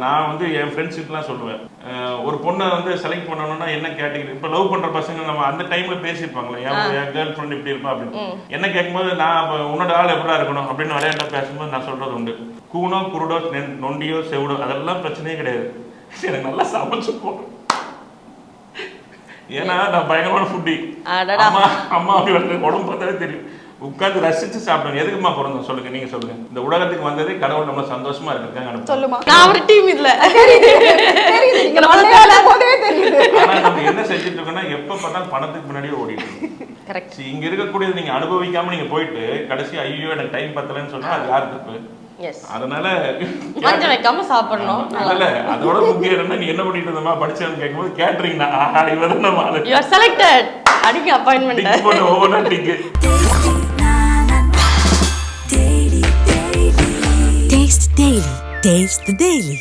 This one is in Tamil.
நான் வந்து என் ஃப்ரெண்ட்ஸுக்குலாம் சொல்லுவேன், ஒரு பொண்ணை வந்து செலக்ட் பண்ணணும்னா என்ன கேட்டகரி. இப்போ லவ் பண்ணுற பசங்க நம்ம அந்த டைமில் பேசியிருப்பாங்களே, என் கேர்ள் ஃப்ரெண்ட் இப்படி இருப்பா அப்படின்னு. என்ன கேட்கும்போது நான் இப்போ உன்னோட ஆள் எப்படா இருக்கணும் அப்படின்னு விளையாட்டா பேசும்போது நான் சொல்கிறது உண்டு. கூனோ குருடோ நொண்டியோ செவிடோ அதெல்லாம் பிரச்சனையே கிடையாது, எனக்கு நல்லா சமைச்சு போடும். ஏன்னா நான் பயங்கரமான ஃபுட்டி. அம்மா அம்மா அப்படி உடம்பு பார்த்தாலே தெரியும், உட்காந்து ரசிச்சு சாப்பிடுங்க. எதுக்குமா பிறந்தோம் சொல்லுங்க, நீங்க சொல்லுங்க. இந்த உலகத்துக்கு வந்ததே கடவுள் நம்ம சந்தோஷமா இருக்காங்க சொல்லுமா. நான் ஒரு டீம் இல்ல. ஆனா நம்ம என்ன செஞ்சுட்டு இருக்கோம்னா எப்ப பார்த்தாலும் பணத்துக்கு முன்னாடியே ஓடிட்டு இருக்கோம். கரெக்ட். இங்க இருக்கக்கூடியது நீங்க அனுபவிக்காம நீங்க போயிட்டு கடைசி ஐயோ எனக்கு டைம் பத்தலன்னு சொன்னா அது யார் தப்பு? அதனால மஞ்சள் வைக்காம சாப்பிடணும். இல்ல அதோட முக்கியம் என்னன்னா, நீ என்ன பண்ணிட்டு இருந்தமா படிச்சேன்னு கேட்கும்போது கேட்டரிங் தான் இவதான் நம்ம ஆளு. You are selected. அடிக்க அப்பாயின்ட்மென்ட். டிக் போட ஓவரா டிக். Taste the Daily.